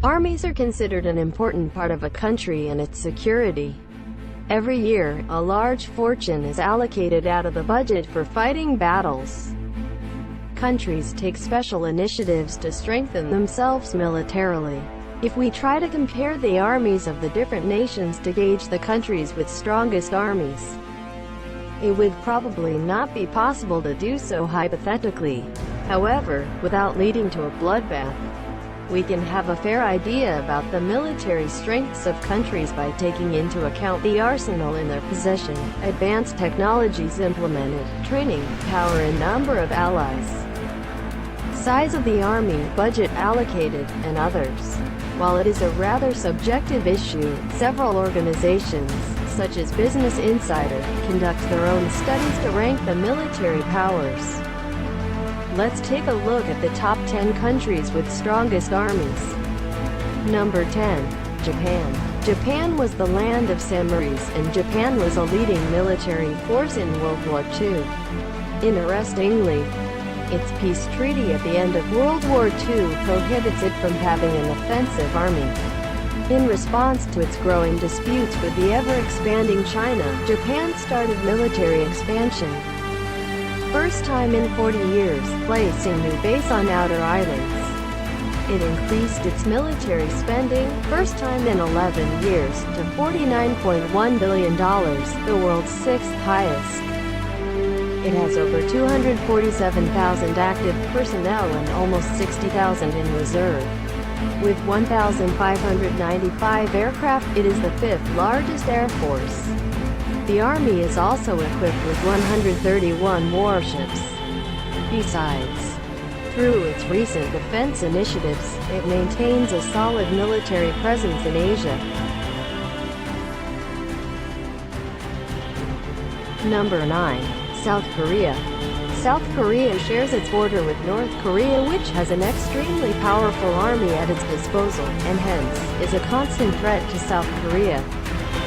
Armies are considered an important part of a country and its security. Every year, a large fortune is allocated out of the budget for fighting battles. Countries take special initiatives to strengthen themselves militarily. If we try to compare the armies of the different nations to gauge the countries with strongest armies, it would probably not be possible to do so hypothetically. However, without leading to a bloodbath, we can have a fair idea about the military strengths of countries by taking into account the arsenal in their possession, advanced technologies implemented, training, power and number of allies, size of the army, budget allocated, and others. While it is a rather subjective issue, several organizations, such as Business Insider, conduct their own studies to rank the military powers. Let's take a look at the top 10 countries with strongest armies. Number 10. Japan. Japan was the land of samurais, and Japan was a leading military force in World War II. Interestingly, its peace treaty at the end of World War II prohibits it from having an offensive army. In response to its growing disputes with the ever-expanding China, Japan started military expansion. First time in 40 years, placing new base on outer islands. It increased its military spending, first time in 11 years, to $49.1 billion, the world's sixth highest. It has over 247,000 active personnel and almost 60,000 in reserve. With 1,595 aircraft, it is the fifth largest air force. The Army is also equipped with 131 warships. Besides, through its recent defense initiatives, it maintains a solid military presence in Asia. Number 9. South Korea. South Korea shares its border with North Korea, which has an extremely powerful army at its disposal, and hence, is a constant threat to South Korea.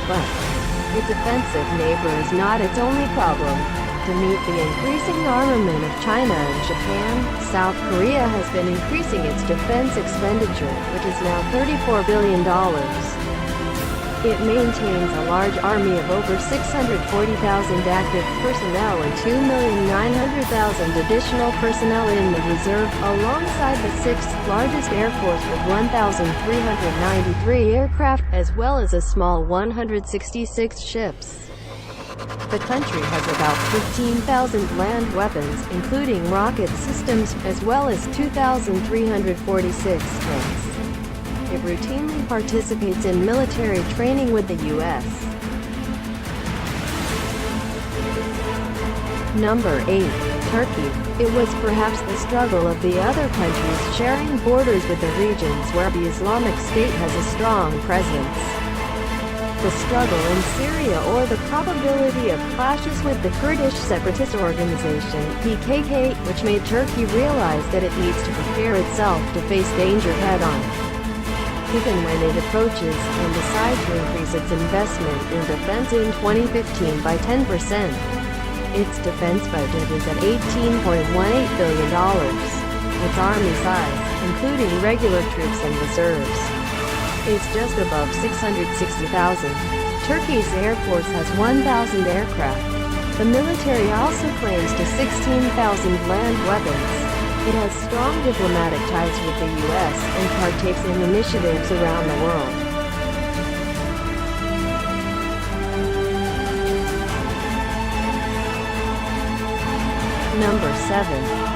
But its offensive neighbor is not its only problem. To meet the increasing armament of China and Japan, South Korea has been increasing its defense expenditure, which is now $34 billion. It maintains a large army of over 640,000 active personnel and 2,900,000 additional personnel in the reserve, alongside the sixth largest air force with 1,393 aircraft, as well as a small 166 ships. The country has about 15,000 land weapons, including rocket systems, as well as 2,346 tanks. It routinely participates in military training with the U.S. Number 8. Turkey. It was perhaps the struggle of the other countries sharing borders with the regions where the Islamic State has a strong presence. The struggle in Syria, or the probability of clashes with the Kurdish separatist organization, PKK, which made Turkey realize that it needs to prepare itself to face danger head-on. Even when it approaches and decides to increase its investment in defense in 2015 by 10%. Its defense budget is at $18.18 billion. Its army size, including regular troops and reserves, is just above 660,000. Turkey's air force has 1,000 aircraft. The military also claims to 16,000 land weapons. It has strong diplomatic ties with the U.S. and partakes in initiatives around the world. Number 7.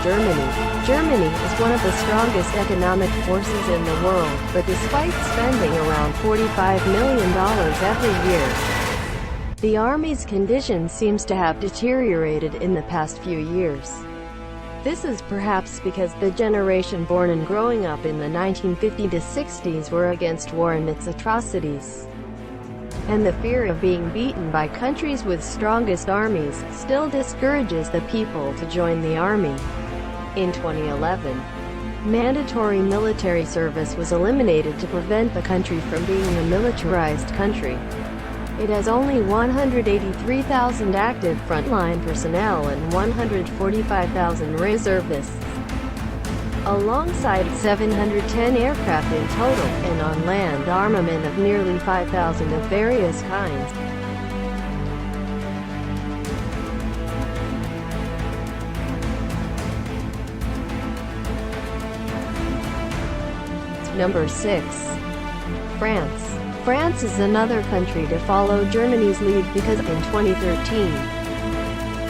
Germany. Germany is one of the strongest economic forces in the world, but despite spending around $45 million every year, the Army's condition seems to have deteriorated in the past few years. This is perhaps because the generation born and growing up in the 1950s to 60s were against war and its atrocities. And the fear of being beaten by countries with strongest armies still discourages the people to join the army. In 2011, mandatory military service was eliminated to prevent the country from being a militarized country. It has only 183,000 active frontline personnel and 145,000 reservists. alongside 710 aircraft in total, and on land armament of nearly 5,000 of various kinds. Number 6. France. France is another country to follow Germany's lead because, in 2013,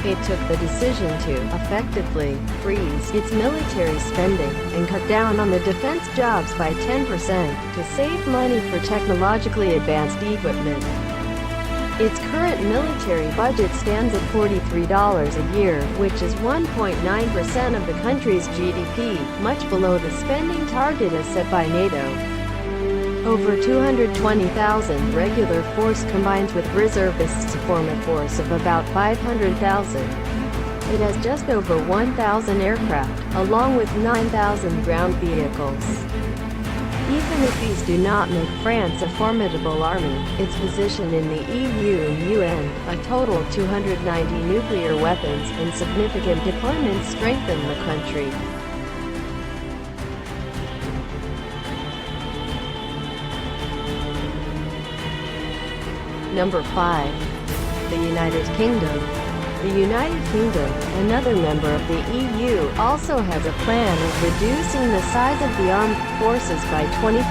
it took the decision to, effectively, freeze its military spending, and cut down on the defense jobs by 10%, to save money for technologically advanced equipment. Its current military budget stands at $43 a year, which is 1.9% of the country's GDP, much below the spending target as set by NATO. Over 220,000 regular force combines with reservists to form a force of about 500,000. It has just over 1,000 aircraft, along with 9,000 ground vehicles. Even if these do not make France a formidable army, its position in the EU and UN, a total 290 nuclear weapons, and significant deployments strengthen the country. Number 5. The United Kingdom. The United Kingdom, another member of the EU, also has a plan of reducing the size of the armed forces by 20%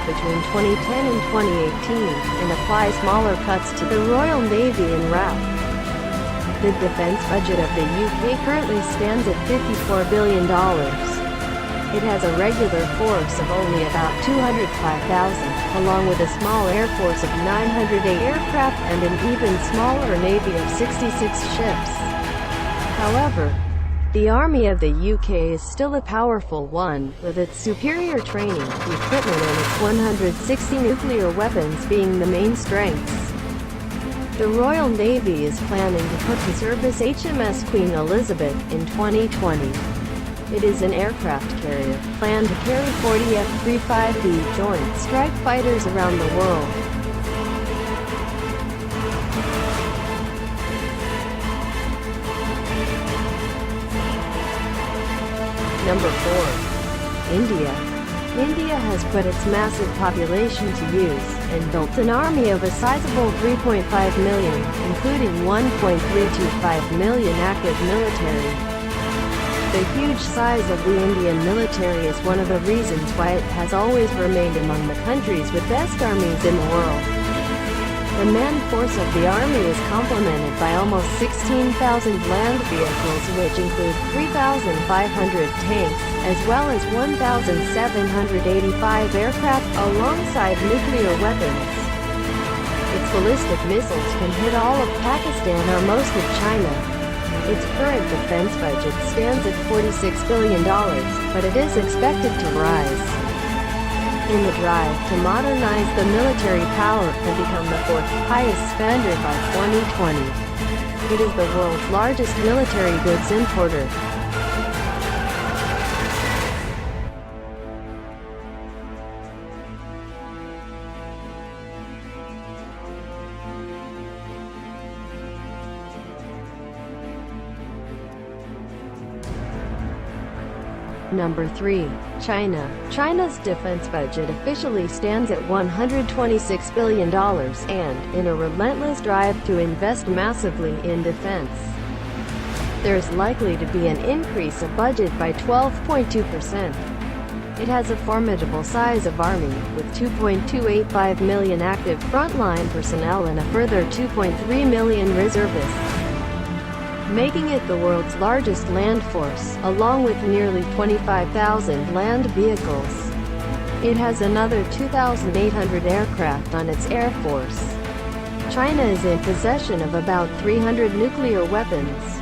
between 2010 and 2018, and apply smaller cuts to the Royal Navy en route. The defence budget of the UK currently stands at $54 billion. It has a regular force of only about 205,000, along with a small air force of 908 aircraft and an even smaller navy of 66 ships. However, the Army of the UK is still a powerful one, with its superior training, equipment and its 160 nuclear weapons being the main strengths. The Royal Navy is planning to put to service HMS Queen Elizabeth in 2020. It is an aircraft carrier, planned to carry 40 F-35B Joint Strike Fighters around the world. Number 4. India. India has put its massive population to use, and built an army of a sizable 3.5 million, including 1.325 million active military. The huge size of the Indian military is one of the reasons why it has always remained among the countries with best armies in the world. The manned force of the army is complemented by almost 16,000 land vehicles, which include 3,500 tanks, as well as 1,785 aircraft, alongside nuclear weapons. Its ballistic missiles can hit all of Pakistan or most of China. Its current defense budget stands at $46 billion, but it is expected to rise. In the drive to modernize the military power and become the fourth highest spender by 2020, it is the world's largest military goods importer. Number 3. China. China's defense budget officially stands at $126 billion, and, in a relentless drive to invest massively in defense, there is likely to be an increase of budget by 12.2%. It has a formidable size of army, with 2.285 million active frontline personnel and a further 2.3 million reservists, making it the world's largest land force, along with nearly 25,000 land vehicles. It has another 2,800 aircraft on its air force. China is in possession of about 300 nuclear weapons,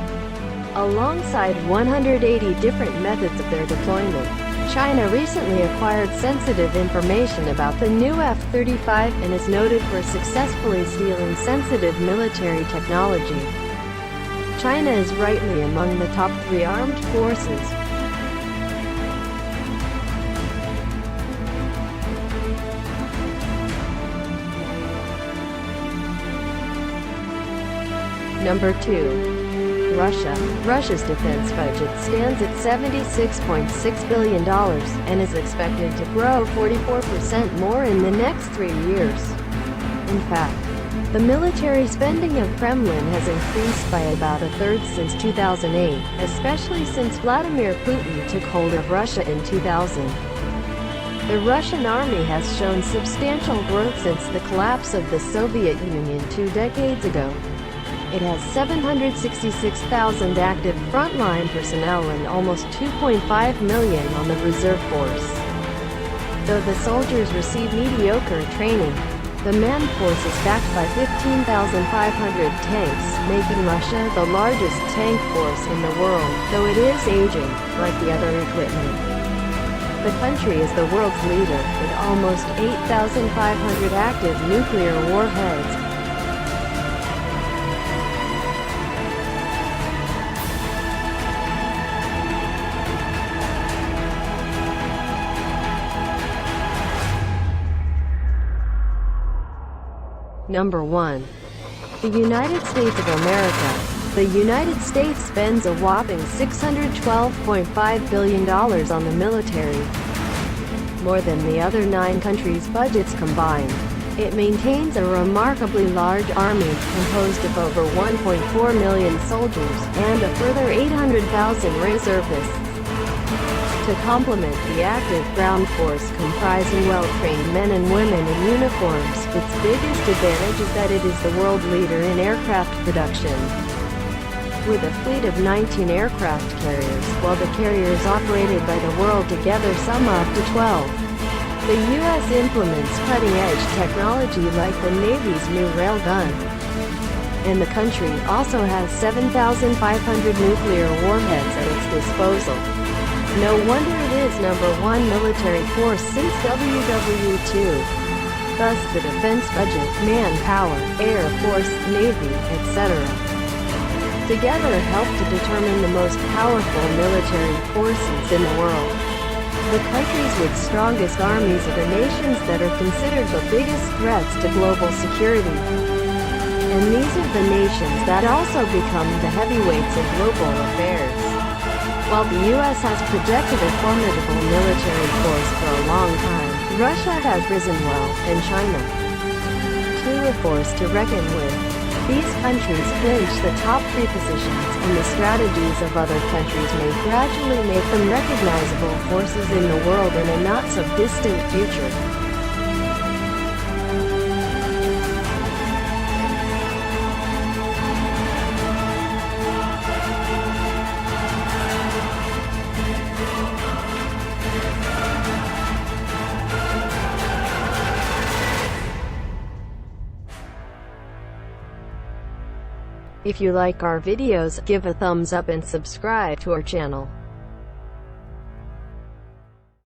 alongside 180 different methods of their deployment. China recently acquired sensitive information about the new F-35 and is noted for successfully stealing sensitive military technology. China is rightly among the top 3 armed forces. Number 2. Russia. Russia's defense budget stands at $76.6 billion, and is expected to grow 44% more in the next 3 years. In fact, the military spending of Kremlin has increased by about a third since 2008, especially since Vladimir Putin took hold of Russia in 2000. The Russian army has shown substantial growth since the collapse of the Soviet Union 2 decades ago. It has 766,000 active frontline personnel and almost 2.5 million on the reserve force. Though the soldiers receive mediocre training, the manned force is backed by 15,500 tanks, making Russia the largest tank force in the world, though it is aging, like the other equipment. The country is the world's leader, with almost 8,500 active nuclear warheads. Number 1. The United States of America. The United States spends a whopping $612.5 billion on the military, more than the other 9 countries' budgets combined. It maintains a remarkably large army, composed of over 1.4 million soldiers, and a further 800,000 reservists. To complement the active ground force comprising well-trained men and women in uniforms, its biggest advantage is that it is the world leader in aircraft production. With a fleet of 19 aircraft carriers, while the carriers operated by the world together sum up to 12. The U.S. implements cutting-edge technology like the Navy's new railgun. And the country also has 7,500 nuclear warheads at its disposal. No wonder it is #1 military force since WW2. Thus the defense budget, manpower, Air Force, Navy, etc. together help to determine the most powerful military forces in the world. The countries with strongest armies are the nations that are considered the biggest threats to global security. And these are the nations that also become the heavyweights of global affairs. While the U.S. has projected a formidable military force for a long time, Russia has risen well, and China, too, a force to reckon with. These countries clinch the top 3 positions, and the strategies of other countries may gradually make them recognizable forces in the world in a not-so-distant future. If you like our videos, give a thumbs up and subscribe to our channel.